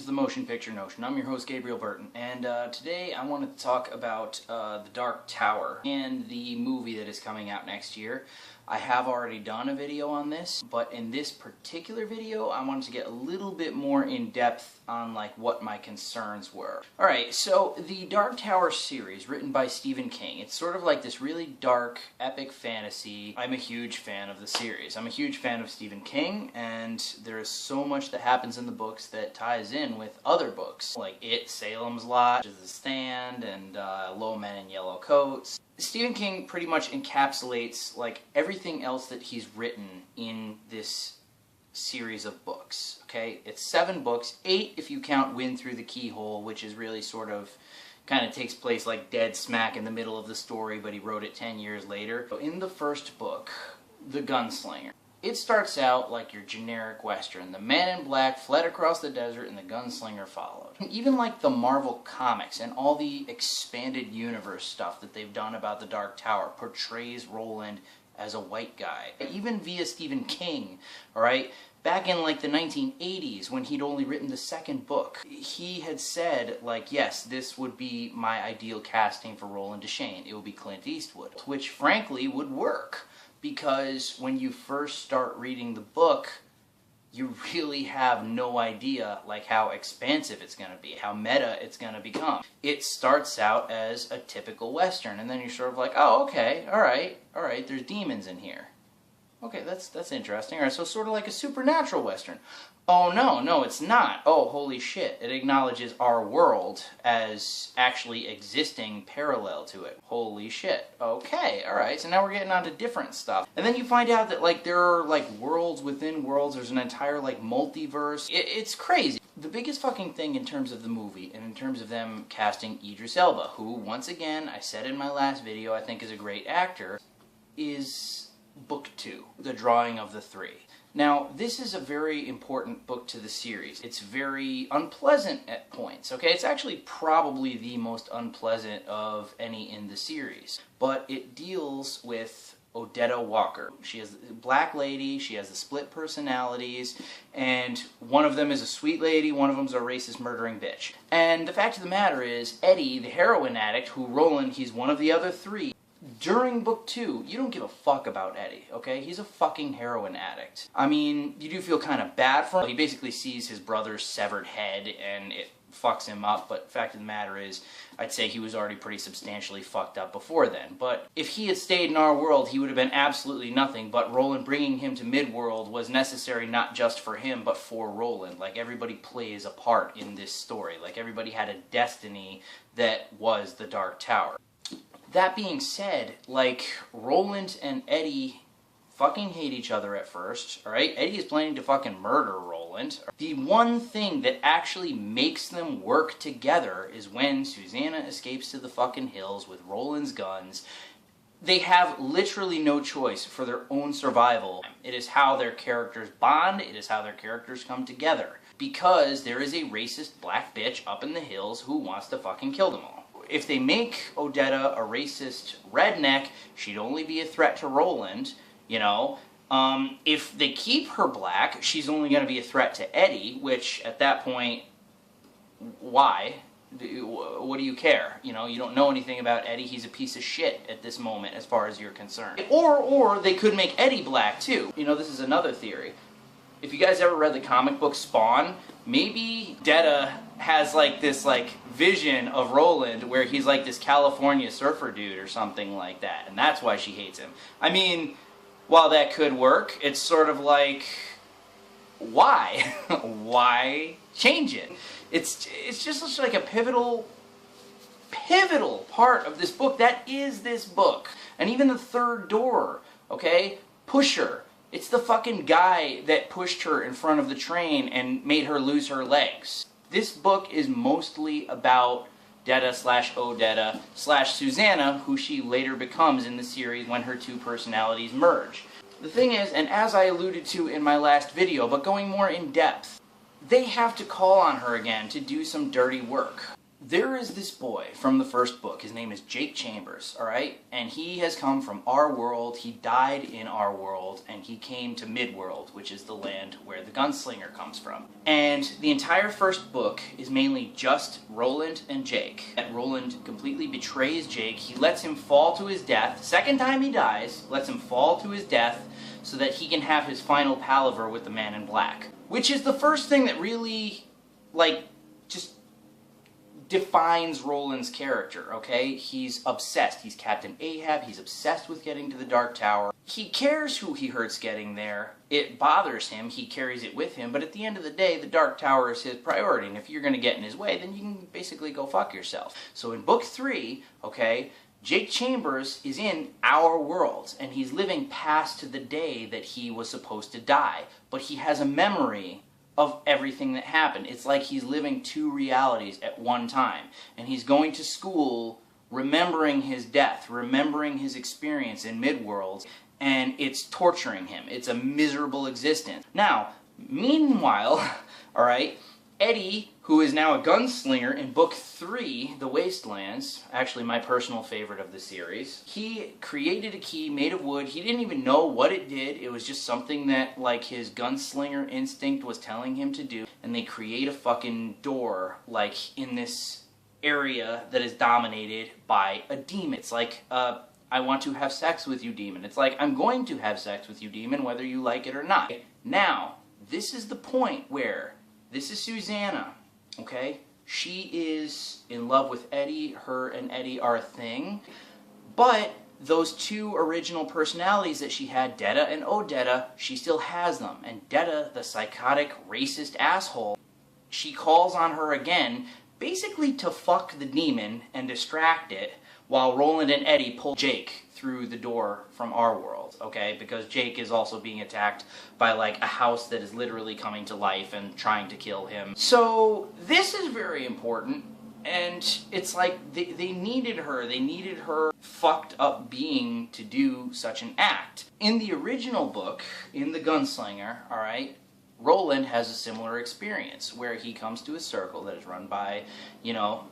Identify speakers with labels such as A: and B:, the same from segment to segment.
A: the Motion Picture Notion. I'm your host, Gabriel Burton, and today I wanted to talk about The Dark Tower and the movie that is coming out next year. I have already done a video on this, but in this particular video, I wanted to get a little bit more in depth on like what my concerns were. Alright, so the Dark Tower series, written by Stephen King, it's sort of like this really dark, epic fantasy. I'm a huge fan of the series. I'm a huge fan of Stephen King, and there is so much that happens in the books that ties in with other books, like It, Salem's Lot, The Stand, and Low Men in Yellow Coats. Stephen King pretty much encapsulates like everything else that he's written in this series of books, okay? It's 7 books, 8 if you count Wind Through the Keyhole, which is really sort of kind of takes place like dead smack in the middle of the story, but he wrote it 10 years later. So in the first book, The Gunslinger, it starts out like your generic Western. The man in black fled across the desert and the gunslinger followed. Even like the Marvel comics and all the expanded universe stuff that they've done about the Dark Tower portrays Roland as a white guy. Even via Stephen King, alright? Back in like the 1980s when he'd only written the 2nd book, he had said like, yes, this would be my ideal casting for Roland Deschain. It would be Clint Eastwood, which frankly would work. Because when you first start reading the book, you really have no idea like how expansive it's going to be, how meta it's going to become. It starts out as a typical Western, and then you're sort of like, oh, okay, alright, there's demons in here. Okay, that's interesting. Alright, so sort of like a supernatural Western. Oh no, it's not. Oh, holy shit. It acknowledges our world as actually existing parallel to it. Holy shit. Okay, alright, so now we're getting on to different stuff. And then you find out that like there are like worlds within worlds, there's an entire like multiverse. It's crazy. The biggest fucking thing in terms of the movie, and in terms of them casting Idris Elba, who, once again, I said in my last video, I think is a great actor, is Book 2, The Drawing of the Three. Now, this is a very important book to the series. It's very unpleasant at points, okay? It's actually probably the most unpleasant of any in the series. But it deals with Odetta Walker. She is a black lady, she has the split personalities, and one of them is a sweet lady, one of them's a racist murdering bitch. And the fact of the matter is, Eddie, the heroin addict, who Roland, he's one of the other 3, during Book 2, you don't give a fuck about Eddie, okay? He's a fucking heroin addict. I mean, you do feel kind of bad for him. He basically sees his brother's severed head and it fucks him up, but the fact of the matter is, I'd say he was already pretty substantially fucked up before then. But if he had stayed in our world, he would have been absolutely nothing, but Roland bringing him to Midworld was necessary not just for him, but for Roland. Like, everybody plays a part in this story. Like, everybody had a destiny that was the Dark Tower. That being said, like, Roland and Eddie fucking hate each other at first, alright? Eddie is planning to fucking murder Roland. The one thing that actually makes them work together is when Susanna escapes to the fucking hills with Roland's guns. They have literally no choice for their own survival. It is how their characters bond, it is how their characters come together. Because there is a racist black bitch up in the hills who wants to fucking kill them all. If they make Odetta a racist redneck, she'd only be a threat to Roland, you know. If they keep her black, she's only going to be a threat to Eddie, which at that point, why? What do you care? You know, you don't know anything about Eddie. He's a piece of shit at this moment as far as you're concerned. Or they could make Eddie black too. You know, this is another theory. If you guys ever read the comic book Spawn, maybe Odetta has like this like vision of Roland where he's like this California surfer dude or something like that, and that's why she hates him. I mean, while that could work, it's sort of like, why? Why change it? It's just such like a pivotal part of this book. That is this book. And even the third door, okay? Pusher. It's the fucking guy that pushed her in front of the train and made her lose her legs. This book is mostly about Odetta / Susanna, who she later becomes in the series when her 2 personalities merge. The thing is, and as I alluded to in my last video, but going more in depth, they have to call on her again to do some dirty work. there is this boy from the first book. His name is Jake Chambers, alright? And he has come from our world. He died in our world, and he came to Midworld, which is the land where the Gunslinger comes from. And the entire first book is mainly just Roland and Jake. Roland completely betrays Jake. He lets him fall to his death. Second time he dies, lets him fall to his death so that he can have his final palaver with the Man in Black. Which is the first thing that really, like, just defines Roland's character, okay? He's obsessed. He's Captain Ahab. He's obsessed with getting to the Dark Tower. He cares who he hurts getting there. It bothers him. He carries it with him. But at the end of the day, the Dark Tower is his priority. And if you're going to get in his way, then you can basically go fuck yourself. So in book 3, okay, Jake Chambers is in our world. And he's living past the day that he was supposed to die. But he has a memory of everything that happened. It's like he's living 2 realities at one time. And he's going to school remembering his death, remembering his experience in Midworld, and it's torturing him. It's a miserable existence. Now, meanwhile, alright, Eddie, who is now a gunslinger in book 3, The Wastelands, actually my personal favorite of the series, he created a key made of wood. He didn't even know what it did. It was just something that, like, his gunslinger instinct was telling him to do. And they create a fucking door, like, in this area that is dominated by a demon. It's like, I want to have sex with you, demon. It's like, I'm going to have sex with you, demon, whether you like it or not. Now, this is the point where this is Susanna, okay? She is in love with Eddie. Her and Eddie are a thing. But those 2 original personalities that she had, Detta and Odetta, she still has them. And Detta, the psychotic, racist asshole, she calls on her again, basically to fuck the demon and distract it, while Roland and Eddie pull Jake through the door from our world, okay? Because Jake is also being attacked by, like, a house that is literally coming to life and trying to kill him. So this is very important, and it's like they needed her fucked up being to do such an act. In the original book, in The Gunslinger, alright, Roland has a similar experience where he comes to a circle that is run by, you know,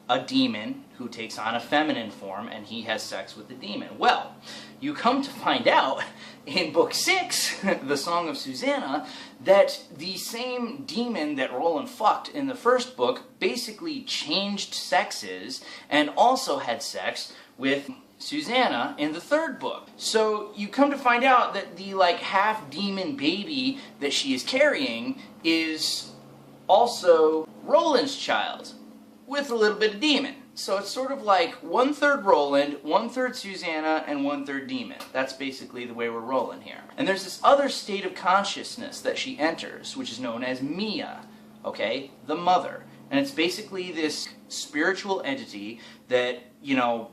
A: a demon who takes on a feminine form, and he has sex with the demon. Well, you come to find out in book 6, The Song of Susanna, that the same demon that Roland fucked in the first book basically changed sexes and also had sex with Susanna in the third book. So you come to find out that the, like, half-demon baby that she is carrying is also Roland's child, with a little bit of demon. So it's sort of like 1/3 Roland, 1/3 Susanna, and 1/3 demon. That's basically the way we're rolling here. And there's this other state of consciousness that she enters, which is known as Mia, okay? The mother. And it's basically this spiritual entity that, you know,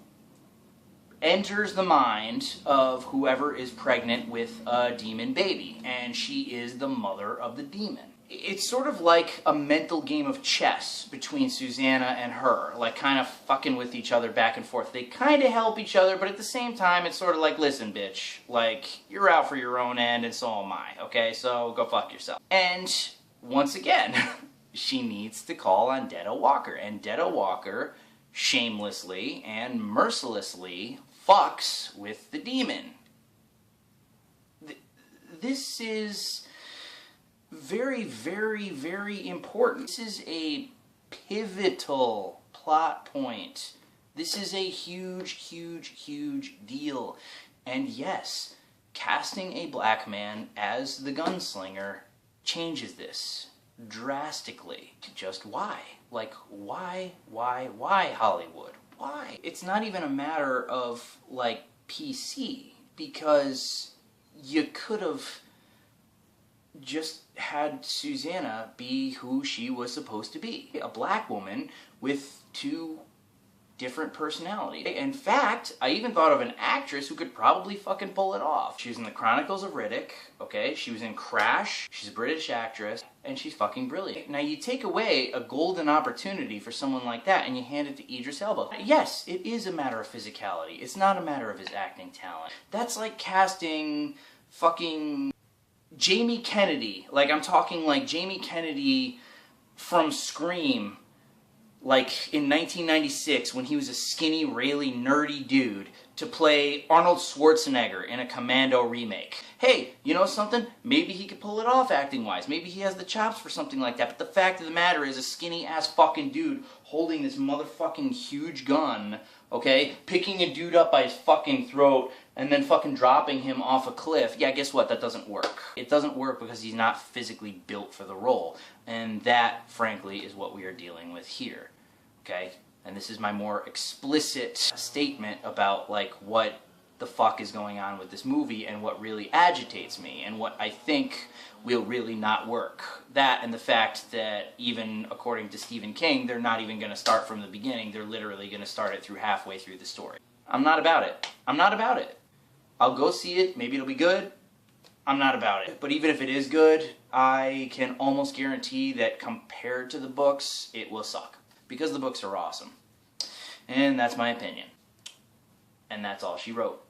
A: enters the mind of whoever is pregnant with a demon baby, and she is the mother of the demon. It's sort of like a mental game of chess between Susanna and her, like kind of fucking with each other back and forth. They kind of help each other, but at the same time, it's sort of like, listen, bitch, like, you're out for your own end, and so am I, okay? So go fuck yourself. And once again, she needs to call on Detta Walker, and Detta Walker shamelessly and mercilessly fucks with the demon. This is very, very, very important. This is a pivotal plot point. This is a huge, huge, huge deal. And yes, casting a black man as the gunslinger changes this drastically. Just why? Like, why, Hollywood? Why? It's not even a matter of, like, PC, because you could have just had Susanna be who she was supposed to be. A black woman with 2 different personalities. In fact, I even thought of an actress who could probably fucking pull it off. She was in The Chronicles of Riddick, okay? She was in Crash. She's a British actress, and she's fucking brilliant. Now, you take away a golden opportunity for someone like that, and you hand it to Idris Elba. Yes, it is a matter of physicality. It's not a matter of his acting talent. That's like casting fucking Jamie Kennedy. Like, I'm talking like Jamie Kennedy from Scream, like in 1996 when he was a skinny, really nerdy dude, to play Arnold Schwarzenegger in a Commando remake. Hey, you know something? Maybe he could pull it off acting-wise. Maybe he has the chops for something like that. But the fact of the matter is, a skinny-ass fucking dude holding this motherfucking huge gun, okay, picking a dude up by his fucking throat and then fucking dropping him off a cliff. Yeah, guess what? That doesn't work. It doesn't work because he's not physically built for the role. And that, frankly, is what we are dealing with here, okay? And this is my more explicit statement about, like, what the fuck is going on with this movie and what really agitates me and what I think will really not work. That and the fact that even according to Stephen King, they're not even going to start from the beginning. They're literally going to start it through halfway through the story. I'm not about it. I'm not about it. I'll go see it. Maybe it'll be good. I'm not about it. But even if it is good, I can almost guarantee that compared to the books, it will suck. Because the books are awesome. And that's my opinion. And that's all she wrote.